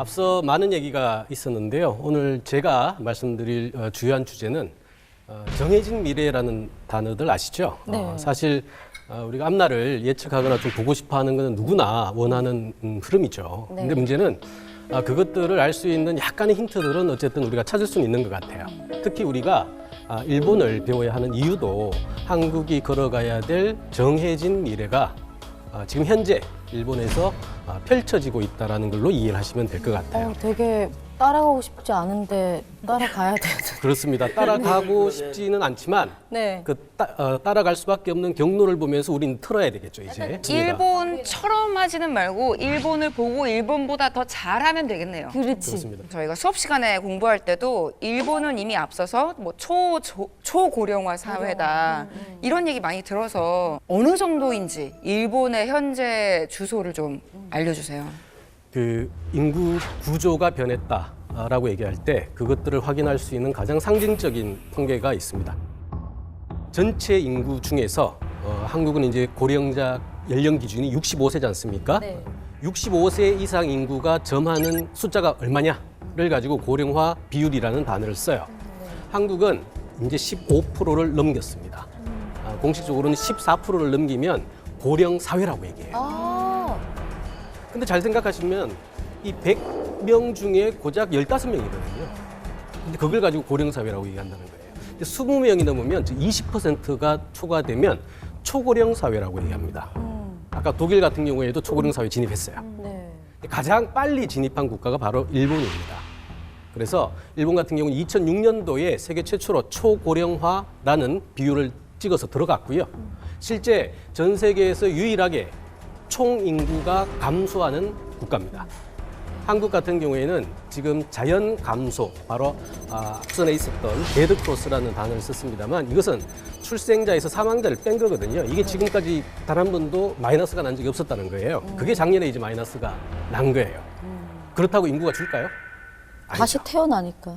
앞서 많은 얘기가 있었는데요. 오늘 제가 말씀드릴 주요한 주제는 정해진 미래라는 단어들 아시죠? 네. 사실 우리가 앞날을 예측하거나 좀 보고 싶어하는 것은 누구나 원하는 흐름이죠. 네. 근데 문제는 그것들을 알 수 있는 약간의 힌트들은 어쨌든 우리가 찾을 수는 있는 것 같아요. 특히 우리가 일본을 배워야 하는 이유도 한국이 걸어가야 될 정해진 미래가 지금 현재 일본에서 펼쳐지고 있다는 걸로 이해를 하시면 될 것 같아요. 되게 따라가고 싶지 않은데 따라가야 돼요. 그렇습니다. 따라가고 싶지는 않지만 네. 따라갈 수밖에 없는 경로를 보면서 우리는 틀어야 되겠죠, 이제. 일본처럼 하지는 말고 일본을 보고 일본보다 더 잘하면 되겠네요. 그렇지. 그렇습니다. 저희가 수업 시간에 공부할 때도 일본은 이미 앞서서 뭐 초고령화 사회다 이런 얘기 많이 들어서 어느 정도인지 일본의 현재 주소를 좀 알려주세요. 그 인구 구조가 변했다라고 얘기할 때 그것들을 확인할 수 있는 가장 상징적인 통계가 있습니다. 전체 인구 중에서 한국은 이제 고령자 연령 기준이 65세지 않습니까? 네. 65세 이상 인구가 점하는 숫자가 얼마냐를 가지고 고령화 비율이라는 단어를 써요. 한국은 이제 15%를 넘겼습니다. 공식적으로는 14%를 넘기면 고령 사회라고 얘기해요. 근데 잘 생각하시면 이 100명 중에 고작 15명이거든요. 근데 그걸 가지고 고령사회라고 얘기한다는 거예요. 근데 20명이 넘으면 20%가 초과되면 초고령 사회라고 얘기합니다. 아까 독일 같은 경우에도 초고령 사회 진입했어요. 네. 가장 빨리 진입한 국가가 바로 일본입니다. 그래서 일본 같은 경우는 2006년도에 세계 최초로 초고령화라는 비율을 찍어서 들어갔고요. 실제 전 세계에서 유일하게 총 인구가 감소하는 국가입니다. 한국 같은 경우에는 지금 자연 감소, 바로 앞선에 있었던 데드크로스라는 단어를 썼습니다만 이것은 출생자에서 사망자를 뺀 거거든요. 이게 지금까지 단 한 번도 마이너스가 난 적이 없었다는 거예요. 그게 작년에 이제 마이너스가 난 거예요. 그렇다고 인구가 줄까요? 다시 아니죠. 태어나니까.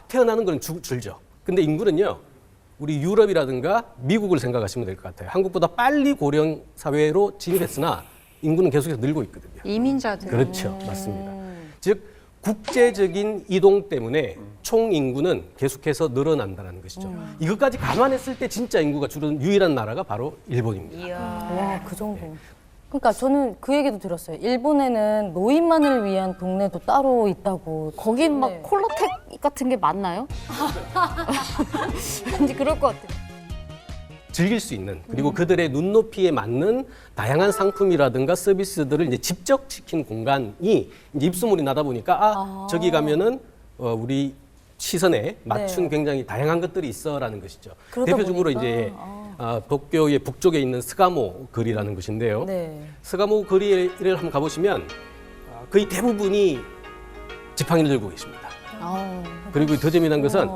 태어나는 건 줄죠. 근데 인구는요, 우리 유럽이라든가 미국을 생각하시면 될 것 같아요. 한국보다 빨리 고령 사회로 진입했으나 인구는 계속해서 늘고 있거든요. 이민자들. 그렇죠. 맞습니다. 즉, 국제적인 이동 때문에 총 인구는 계속해서 늘어난다는 것이죠. 이것까지 감안했을 때 진짜 인구가 줄은 유일한 나라가 바로 일본입니다. 이야. 와, 그 정도. 그러니까 저는 그 얘기도 들었어요. 일본에는 노인만을 위한 동네도 따로 있다고. 거긴 막 네. 콜라텍 같은 게 맞나요? 왠지 그럴 것 같아요. 즐길 수 있는, 그리고 그들의 눈높이에 맞는 다양한 상품이라든가 서비스들을 이제 집적시킨 공간이 이제 입소문이 나다 보니까 저기 가면은 우리 시선에 맞춘 굉장히 다양한 것들이 있어라는 것이죠. 그러다 대표적으로 보니까, 이제 도쿄의 북쪽에 있는 스가모 거리라는 것인데요. 네. 스가모 거리를 한번 가보시면 거의 대부분이 지팡이를 들고 계십니다. 그리고 더 재미난 것은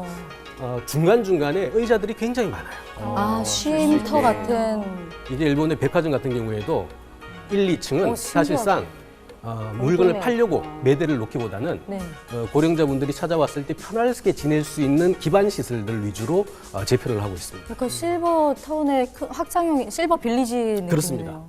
중간중간에 의자들이 굉장히 많아요. 쉼터 같은. 이제 일본의 백화점 같은 경우에도 1, 2층은 신기하다. 사실상 물건을 팔려고 매대를 놓기보다는 네. 고령자분들이 찾아왔을 때 편하게 지낼 수 있는 기반 시설들 위주로 재편을 하고 있습니다. 그러니까 실버 타운의 큰 확장형 실버 빌리지 느낌이에요. 그렇습니다.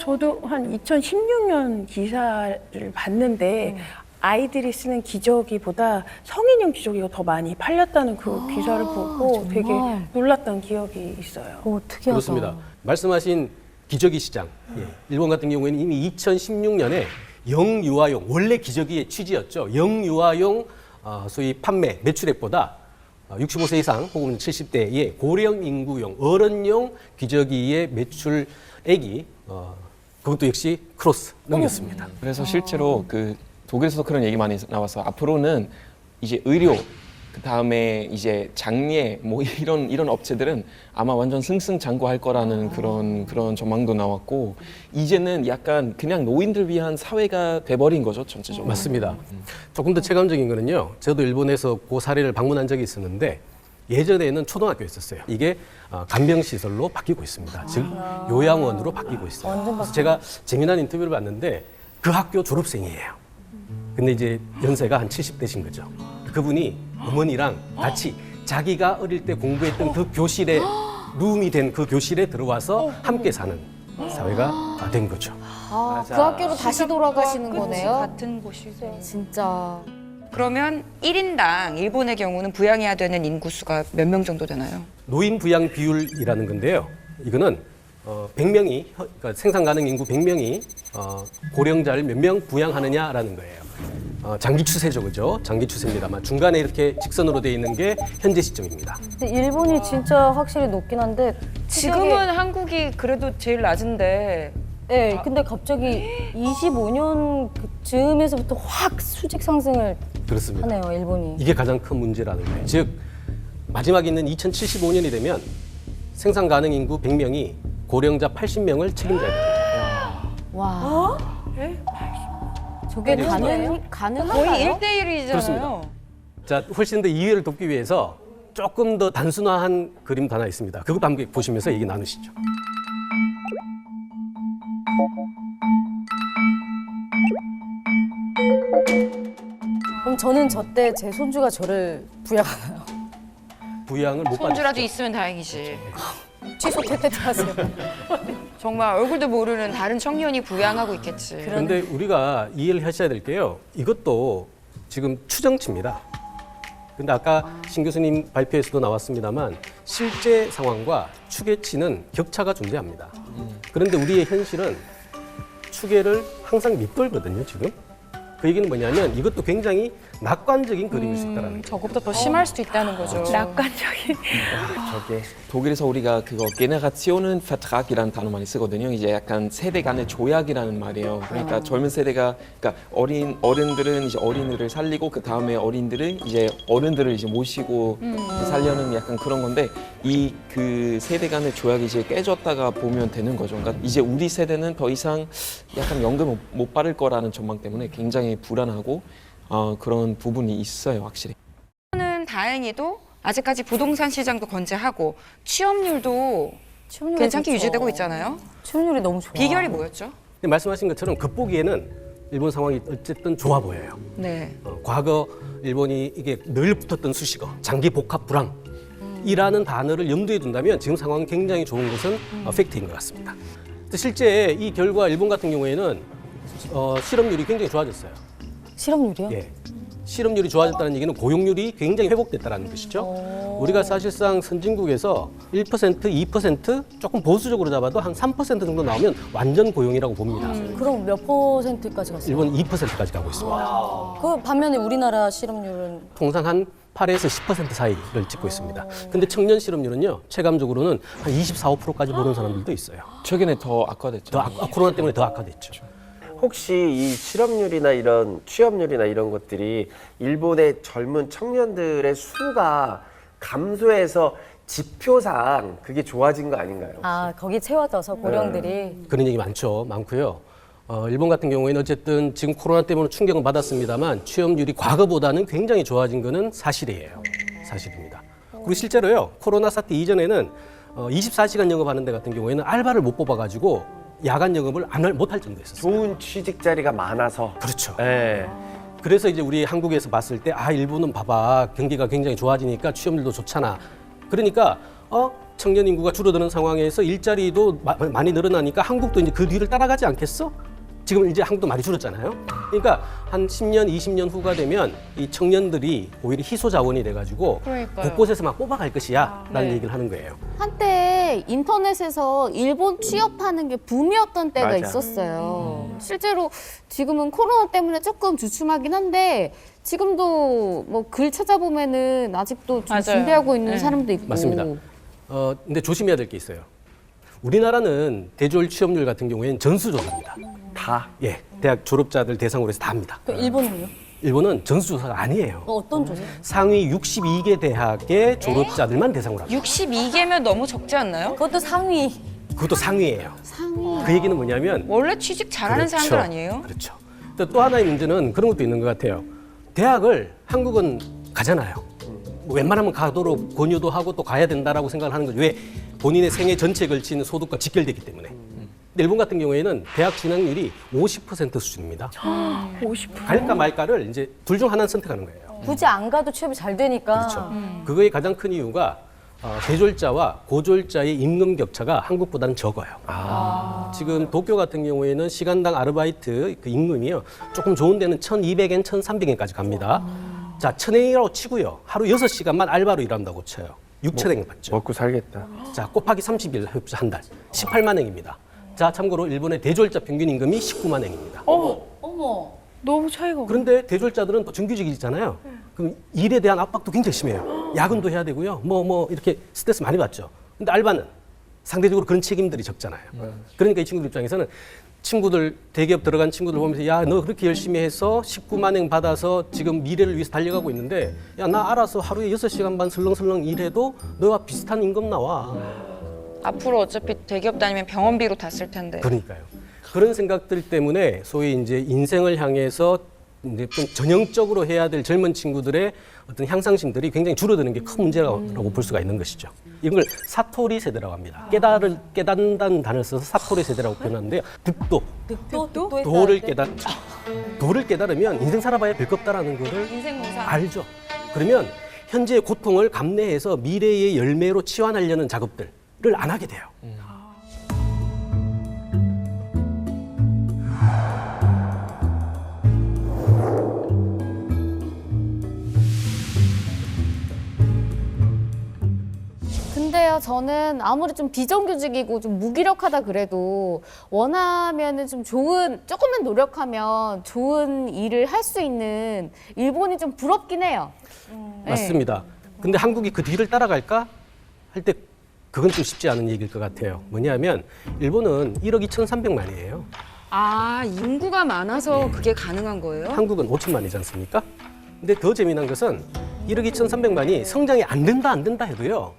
저도 한 2016년 기사를 봤는데 아이들이 쓰는 기저귀보다 성인용 기저귀가 더 많이 팔렸다는 그 기사를 보고 정말? 되게 놀랐던 기억이 있어요. 오, 특이하다. 그렇습니다. 말씀하신 기저귀 시장, 일본 같은 경우에는 이미 2016년에 영유아용, 원래 기저귀의 취지였죠. 영유아용 소위 판매 매출액보다 65세 이상 혹은 70대의 고령 인구용, 어른용 기저귀의 매출액이 그것도 역시 크로스 넘겼습니다. 그래서 실제로 그 독일에서도 그런 얘기 많이 나와서 앞으로는 이제 의료 그 다음에 이제 장례 뭐 이런 업체들은 아마 완전 승승장구할 거라는 그런 전망도 나왔고 이제는 약간 그냥 노인들 위한 사회가 돼버린 거죠 전체적으로. 맞습니다. 조금 더 체감적인 거는요. 저도 일본에서 그 사례를 방문한 적이 있었는데 예전에는 초등학교였었어요. 이게 간병시설로 바뀌고 있습니다. 즉 요양원으로 바뀌고 있어요. 그래서 제가 재미난 인터뷰를 봤는데 그 학교 졸업생이에요. 근데 이제 연세가 한 70대신 거죠. 그분이 어머니랑 같이 자기가 어릴 때 공부했던 그 교실에 룸이 된 그 교실에 들어와서 함께 사는 사회가 된 거죠. 아, 그 학교로 다시 돌아가시는 그치, 거네요? 같은 곳이죠. 진짜. 그러면 1인당 일본의 경우는 부양해야 되는 인구수가 몇 명 정도 되나요? 노인 부양 비율이라는 건데요. 이거는 100명이 그러니까 생산 가능 인구 100명이 고령자를 몇 명 부양하느냐라는 거예요. 장기 추세죠, 그죠? 장기 추세입니다만 중간에 이렇게 직선으로 돼 있는 게 현재 시점입니다. 근데 일본이 진짜 확실히 높긴 한데 지금은 한국이 그래도 제일 낮은데 네, 근데 갑자기 25년 즈음에서부터 확 수직 상승을 그렇습니다. 하네요, 일본이. 이게 가장 큰 문제라는 거예요. 즉 마지막에 있는 2075년이 되면 생산 가능 인구 100명이 고령자 80명을 책임져야 됩니다. 와. 저게 가능한가요? 거의 1대1이잖아요. 그렇습니다. 자, 훨씬 더 이해를 돕기 위해서 조금 더 단순화한 그림도 하나 있습니다. 그거 함께 보시면서 얘기 나누시죠. 그럼 저는 저 때 제 손주가 저를 부양하나요? 부양을 못 손주라도 받으시죠. 있으면 다행이지. 취소 퇴퇴퇴 하세요. 정말 얼굴도 모르는 다른 청년이 부양하고 있겠지. 그런데 우리가 이해를 하셔야 될 게요. 이것도 지금 추정치입니다. 근데 아까 신 교수님 발표에서도 나왔습니다만 실제 상황과 추계치는 격차가 존재합니다. 그런데 우리의 현실은 추계를 항상 밑돌거든요, 지금. 그 얘기는 뭐냐면 이것도 굉장히 낙관적인 그림일 수 있다는 거예요. 저것보다 더 심할 수도 있다는 거죠. 낙관적인. 저게 독일에서 우리가 그거 Generationen Vertrag이라는 단어 많이 쓰거든요. 이제 약간 세대 간의 조약이라는 말이에요. 그러니까 젊은 세대가 그러니까 어른들은 이제 어린이를 살리고 그 다음에 어린들은 이제 어른들을 이제 모시고 살려는 약간 그런 건데 이 그 세대 간의 조약이 이제 깨졌다가 보면 되는 거죠. 그러니까 이제 우리 세대는 더 이상 약간 연금 못 받을 거라는 전망 때문에 굉장히 불안하고 그런 부분이 있어요, 확실히. 저는 다행히도 아직까지 부동산 시장도 건재하고 취업률도 취업률이 괜찮게 좋죠. 유지되고 있잖아요. 취업률이 너무 좋아. 비결이 뭐였죠? 근데 말씀하신 것처럼 겉보기에는 일본 상황이 어쨌든 좋아 보여요. 네. 과거 일본이 이게 늘 붙었던 수식어 장기 복합 불황이라는 단어를 염두에 둔다면 지금 상황은 굉장히 좋은 것은 팩트인 것 같습니다. 실제 이 결과 일본 같은 경우에는 실업률이 굉장히 좋아졌어요. 실업률이요? 예. 실업률이 좋아졌다는 얘기는 고용률이 굉장히 회복됐다는 것이죠. 우리가 사실상 선진국에서 1%, 2% 조금 보수적으로 잡아도 한 3% 정도 나오면 완전 고용이라고 봅니다. 그럼 몇 퍼센트까지 갔어요? 일본 2%까지 가고 있습니다. 그 반면에 우리나라 실업률은 통상 한 8에서 10% 사이를 찍고 있습니다. 근데 청년 실업률은요, 체감적으로는 한 24, 5%까지 보는 사람들도 있어요. 최근에 더 악화됐죠. 코로나 때문에 더 악화됐죠. 혹시 이 실업률이나 이런 취업률이나 이런 것들이 일본의 젊은 청년들의 수가 감소해서 지표상 그게 좋아진 거 아닌가요? 거기 채워져서 고령들이 그런 얘기 많고요. 일본 같은 경우에는 어쨌든 지금 코로나 때문에 충격을 받았습니다만 취업률이 과거보다는 굉장히 좋아진 거는 사실이에요. 사실입니다. 그리고 실제로요, 코로나 사태 이전에는 24시간 영업하는 데 같은 경우에는 알바를 못 뽑아가지고 야간 영업을 못할 정도였었어요. 좋은 취직 자리가 많아서. 그렇죠. 예. 그래서 이제 우리 한국에서 봤을 때 일본은 봐봐, 경기가 굉장히 좋아지니까 취업률도 좋잖아. 그러니까 청년 인구가 줄어드는 상황에서 일자리도 많이 늘어나니까 한국도 이제 그 뒤를 따라가지 않겠어? 지금 이제 한국도 많이 줄었잖아요. 그러니까 한 10년, 20년 후가 되면 이 청년들이 오히려 희소 자원이 돼가지고 그러니까요. 곳곳에서 막 뽑아갈 것이야라는 얘기를 하는 거예요. 한때 인터넷에서 일본 취업하는 게 붐이었던 때가 맞아. 있었어요. 실제로 지금은 코로나 때문에 조금 주춤하긴 한데 지금도 뭐 글 찾아보면은 아직도 좀 맞아요. 준비하고 있는 네. 사람도 있고. 맞습니다. 근데 조심해야 될 게 있어요. 우리나라는 대졸 취업률 같은 경우에는 전수조사입니다. 다. 예, 대학 졸업자들 대상으로 해서 다 합니다. 그 일본은요? 일본은 전수조사가 아니에요. 어떤 조사? 상위 62개 대학의 졸업자들만 대상으로 합니다. 62개면 너무 적지 않나요? 그것도 상위. 그것도 상위예요. 상위. 그 얘기는 뭐냐면 원래 취직 잘하는 그렇죠. 사람들 아니에요? 그렇죠. 또 하나의 문제는 그런 것도 있는 것 같아요. 대학을 한국은 가잖아요. 웬만하면 가도록 권유도 하고 또 가야 된다라고 생각을 하는 거죠. 왜? 본인의 생애 전체에 걸친 소득과 직결되기 때문에. 근데 일본 같은 경우에는 대학 진학률이 50% 수준입니다. 50%. 갈까 말까를 이제 둘 중 하나는 선택하는 거예요. 굳이 안 가도 취업이 잘 되니까. 그렇죠. 그거의 가장 큰 이유가 대졸자와 고졸자의 임금 격차가 한국보다는 적어요. 지금 도쿄 같은 경우에는 시간당 아르바이트 그 임금이요. 조금 좋은 데는 1,200엔, 1,300엔까지 갑니다. 자, 1,000엔이라고 치고요. 하루 6시간만 알바로 일한다고 쳐요. 6,000엔 받죠. 먹고 살겠다. 자, 곱하기 30일 해봅시다. 한 달. 18만 엔입니다. 자, 참고로 일본의 대졸자 평균 임금이 19만 엔입니다. 어머. 너무 차이가 없네. 그런데 대졸자들은 또 정규직이잖아요. 그럼 일에 대한 압박도 굉장히 심해요. 야근도 해야 되고요. 뭐 이렇게 스트레스 많이 받죠. 근데 알바는 상대적으로 그런 책임들이 적잖아요. 그러니까 이 친구들 입장에서는 친구들 대기업 들어간 친구들 보면서 야, 너 그렇게 열심히 해서 19만 원 받아서 지금 미래를 위해서 달려가고 있는데 야, 나 알아서 하루에 6시간 반 설렁설렁 일해도 너와 비슷한 임금 나와. 앞으로 어차피 대기업 다니면 병원비로 다 쓸 텐데. 그러니까요. 그런 생각들 때문에 소위 이제 인생을 향해서 이제 좀 전형적으로 해야 될 젊은 친구들의 어떤 향상심들이 굉장히 줄어드는 게 큰 문제라고 볼 수가 있는 것이죠. 이걸 사토리 세대라고 합니다. 깨닫는다는 단어를 써서 사토리 세대라고 표현하는데요. 득도, 도를 깨닫죠. 도를 깨달으면 인생 살아봐야 별거 없다라는 거를 인생 무사. 알죠. 그러면 현재의 고통을 감내해서 미래의 열매로 치환하려는 작업들을 안 하게 돼요. 근데요, 저는 아무리 좀 비정규직이고 좀 무기력하다 그래도 원하면은 좀 좋은, 조금만 노력하면 좋은 일을 할 수 있는 일본이 좀 부럽긴 해요. 네. 맞습니다. 근데 한국이 그 뒤를 따라갈까 할 때 그건 좀 쉽지 않은 얘기일 것 같아요. 뭐냐면 일본은 1억 2,300만이에요. 아, 인구가 많아서 그게 가능한 거예요? 한국은 5천만이지 않습니까? 근데 더 재미난 것은 1억 2,300만이 성장이 안 된다 해도요.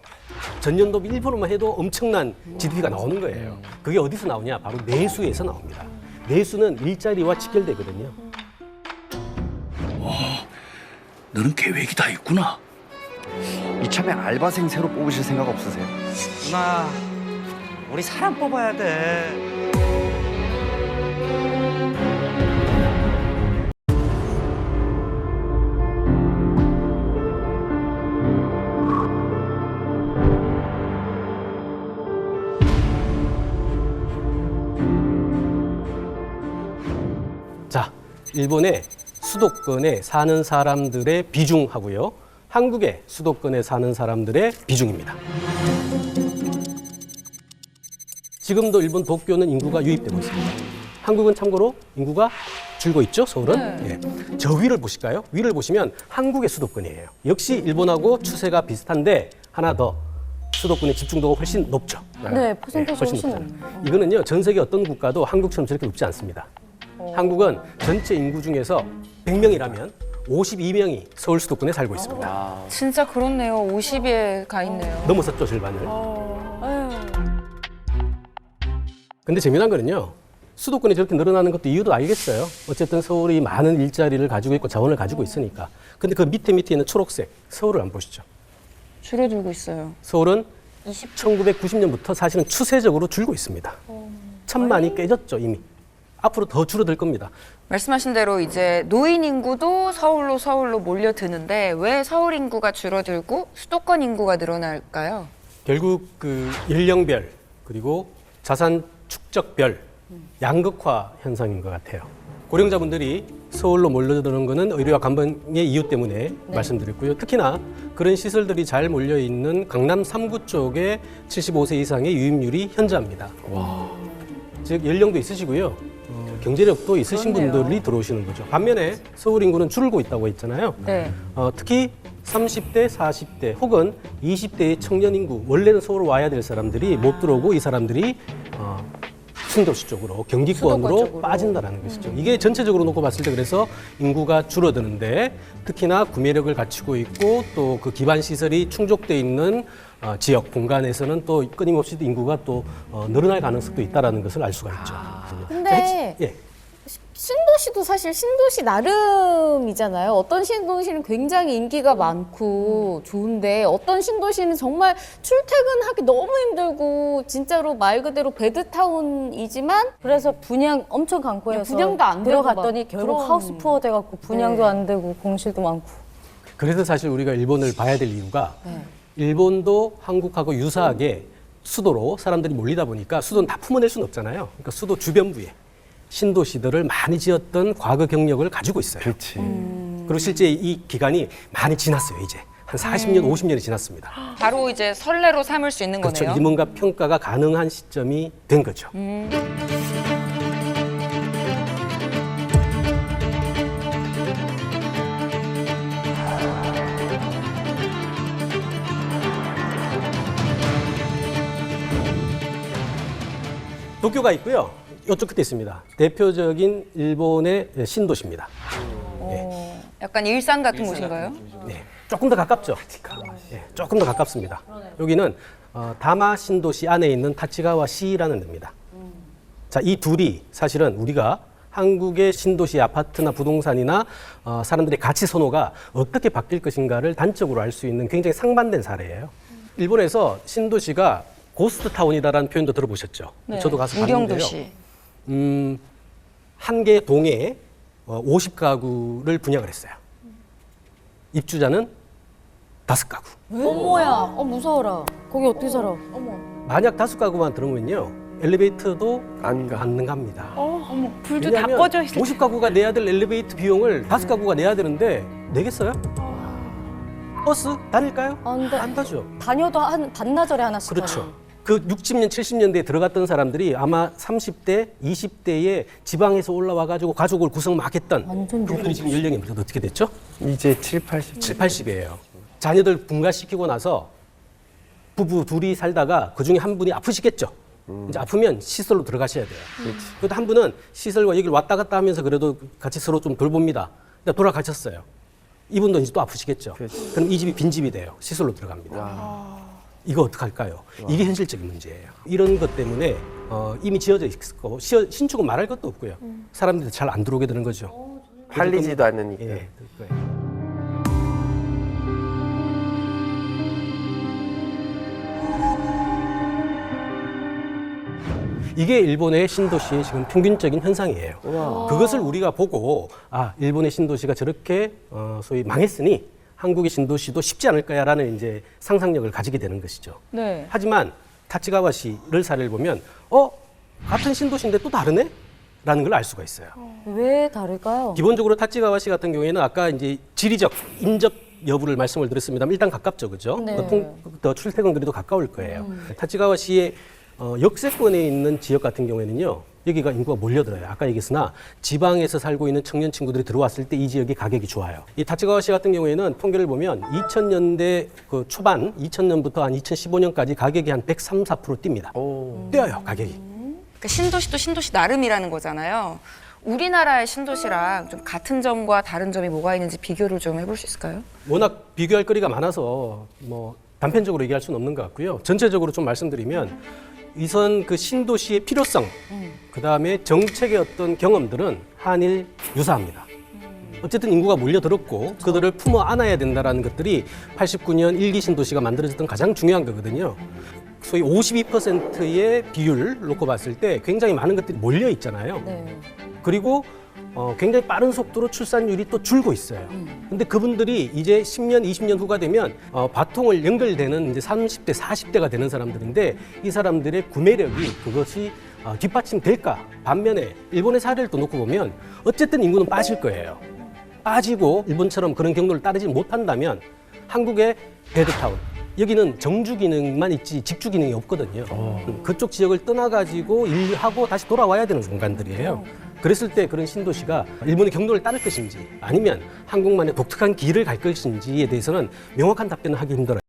전년도 1%만 해도 엄청난 GDP가 나오는 거예요. 그게 어디서 나오냐? 바로 내수에서 나옵니다. 내수는 일자리와 직결되거든요. 너는 계획이 다 있구나. 이참에 알바생 새로 뽑으실 생각 없으세요? 누나, 우리 사람 뽑아야 돼. 자, 일본의 수도권에 사는 사람들의 비중하고요. 한국의 수도권에 사는 사람들의 비중입니다. 지금도 일본 도쿄는 인구가 유입되고 있습니다. 한국은 참고로 인구가 줄고 있죠, 서울은. 예. 저 위를 보실까요? 위를 보시면 한국의 수도권이에요. 역시 일본하고 추세가 비슷한데 하나 더 수도권의 집중도가 훨씬 높죠. 네, 퍼센테이지 훨씬 높아요. 높네요. 이거는요, 전 세계 어떤 국가도 한국처럼 저렇게 높지 않습니다. 한국은 전체 인구 중에서 100명이라면 52명이 서울 수도권에 살고 있습니다. 진짜 그렇네요. 50에 가 있네요. 넘어섰죠, 절반을. 근데 재미난 거는요. 수도권이 저렇게 늘어나는 것도 이유도 알겠어요. 어쨌든 서울이 많은 일자리를 가지고 있고 자원을 가지고 있으니까. 근데 그 밑에 있는 초록색, 서울을 안 보시죠. 줄어들고 있어요. 서울은 1990년부터 사실은 추세적으로 줄고 있습니다. 1,000만이 깨졌죠, 이미. 앞으로 더 줄어들 겁니다. 말씀하신 대로 이제 노인 인구도 서울로 몰려드는데 왜 서울 인구가 줄어들고 수도권 인구가 늘어날까요? 결국 그 연령별 그리고 자산 축적별 양극화 현상인 것 같아요. 고령자분들이 서울로 몰려드는 것은 의료와 간병의 이유 때문에 말씀드렸고요. 특히나 그런 시설들이 잘 몰려 있는 강남 3구 쪽에 75세 이상의 유입률이 현저합니다. 즉 연령도 있으시고요. 경제력도 있으신 분들이 들어오시는 거죠. 반면에 서울 인구는 줄고 있다고 했잖아요. 네. 특히 30대, 40대 혹은 20대의 청년 인구, 원래는 서울 와야 될 사람들이 못 들어오고 이 사람들이 신도시 쪽으로, 경기권으로 수도권 빠진다는 것이죠. 이게 전체적으로 놓고 봤을 때 그래서 인구가 줄어드는데 특히나 구매력을 갖추고 있고 또 그 기반 시설이 충족돼 있는 지역 공간에서는 또 끊임없이 인구가 또 늘어날 가능성도 있다라는 것을 알 수가 있죠. 근데 예. 신도시도 사실 신도시 나름이잖아요. 어떤 신도시는 굉장히 인기가 많고 좋은데 어떤 신도시는 정말 출퇴근하기 너무 힘들고 진짜로 말 그대로 베드타운이지만 그래서 분양 엄청 강구해서 분양도 안 되고 들어갔더니 막 결국 그런- 하우스 푸어 돼갖고 분양도 안 되고 공실도 많고. 그래서 사실 우리가 일본을 봐야 될 이유가 네. 일본도 한국하고 유사하게 수도로 사람들이 몰리다 보니까 수도는 다 품어낼 수는 없잖아요. 그러니까 수도 주변부에 신도시들을 많이 지었던 과거 경력을 가지고 있어요. 그렇지. 그리고 실제 이 기간이 많이 지났어요. 이제 한 40년, 50년이 지났습니다. 바로 이제 선례로 삼을 수 있는 그렇죠. 거네요. 임원과 평가가 가능한 시점이 된 거죠. 도쿄가 있고요. 이쪽 끝에 있습니다. 대표적인 일본의 신도시입니다. 약간 일산 같은 곳인가요? 네, 조금 더 가깝죠. 네, 조금 더 가깝습니다. 여기는 다마 신도시 안에 있는 타치가와시라는 데입니다. 자, 이 둘이 사실은 우리가 한국의 신도시 아파트나 부동산이나 사람들의 가치 선호가 어떻게 바뀔 것인가를 단적으로 알 수 있는 굉장히 상반된 사례예요. 일본에서 신도시가 고스트 타운이다라는 표현도 들어보셨죠? 네. 저도 가서 봤는데요. 무령도시. 한 개 동에 50가구를 분양을 했어요. 입주자는 5가구. 어머야, 무서워라. 거기 어떻게 살아? 만약 5가구만 들어오면요, 엘리베이터도 안 가. 안 갑니다. 어머, 불도 다 왜냐하면 꺼져 있을 50가구가 내야 될 엘리베이터 비용을 5가구가 내야 되는데 내겠어요? 버스 다닐까요? 안 돼. 안 가죠. 다녀도 한 반나절에 하나씩. 그렇죠. 그 60년, 70년대에 들어갔던 사람들이 아마 30대, 20대에 지방에서 올라와 가지고 가족을 구성 막 했던 완전 그분들이 지금 연령이 어떻게 됐죠? 이제 7, 80. 7, 80이에요. 자녀들 분가시키고 나서 부부 둘이 살다가 그 중에 한 분이 아프시겠죠. 이제 아프면 시설로 들어가셔야 돼요. 그래도 한 분은 시설과 여기를 왔다 갔다 하면서 그래도 같이 서로 좀 돌봅니다. 근데 돌아가셨어요. 이분도 이제 또 아프시겠죠. 그럼 이 집이 빈집이 돼요. 시설로 들어갑니다. 이거 어떡할까요? 이게 현실적인 문제예요. 이런 것 때문에 이미 지어져 있고 신축은 말할 것도 없고요. 사람들이 잘 안 들어오게 되는 거죠. 팔리지도 않으니까. 예, 그거예요. 이게 일본의 신도시의 지금 평균적인 현상이에요. 그것을 우리가 보고 일본의 신도시가 저렇게 소위 망했으니 한국의 신도시도 쉽지 않을 거야라는 이제 상상력을 가지게 되는 것이죠. 네. 하지만 타치가와시를 사례를 보면 같은 신도시인데 또 다르네? 라는 걸 알 수가 있어요. 왜 다를까요? 기본적으로 타치가와시 같은 경우에는 아까 이제 지리적, 인적 여부를 말씀을 드렸습니다만 일단 가깝죠, 그죠? 네. 더 출퇴근거리도 가까울 거예요. 타치가와시의 역세권에 있는 지역 같은 경우에는요, 여기가 인구가 몰려들어요. 아까 얘기했으나 지방에서 살고 있는 청년 친구들이 들어왔을 때 이 지역이 가격이 좋아요. 이 타치가와시 같은 경우에는 통계를 보면 2000년대 그 초반, 2000년부터 한 2015년까지 가격이 한 103, 4% 뜁니다. 뛰어요, 가격이. 그러니까 신도시도 신도시 나름이라는 거잖아요. 우리나라의 신도시랑 좀 같은 점과 다른 점이 뭐가 있는지 비교를 좀 해볼 수 있을까요? 워낙 비교할 거리가 많아서 뭐 단편적으로 얘기할 수는 없는 것 같고요. 전체적으로 좀 말씀드리면 이선 그 신도시의 필요성, 그 다음에 정책의 어떤 경험들은 한일 유사합니다. 어쨌든 인구가 몰려들었고 그들을 품어 안아야 된다는 것들이 89년 일기 신도시가 만들어졌던 가장 중요한 거거든요. 소위 52%의 비율 놓고 봤을 때 굉장히 많은 것들이 몰려 있잖아요. 네. 그리고 굉장히 빠른 속도로 출산율이 또 줄고 있어요. 근데 그분들이 이제 10년, 20년 후가 되면 바통을 연결되는 이제 30대, 40대가 되는 사람들인데 이 사람들의 구매력이 그것이 뒷받침될까? 반면에 일본의 사례를 또 놓고 보면 어쨌든 인구는 빠질 거예요. 빠지고 일본처럼 그런 경로를 따르지 못한다면 한국의 베드타운, 여기는 정주 기능만 있지 직주 기능이 없거든요. 그쪽 지역을 떠나가지고 일하고 다시 돌아와야 되는 공간들이에요. 그랬을 때 그런 신도시가 일본의 경로를 따를 것인지 아니면 한국만의 독특한 길을 갈 것인지에 대해서는 명확한 답변을 하기 힘들어요.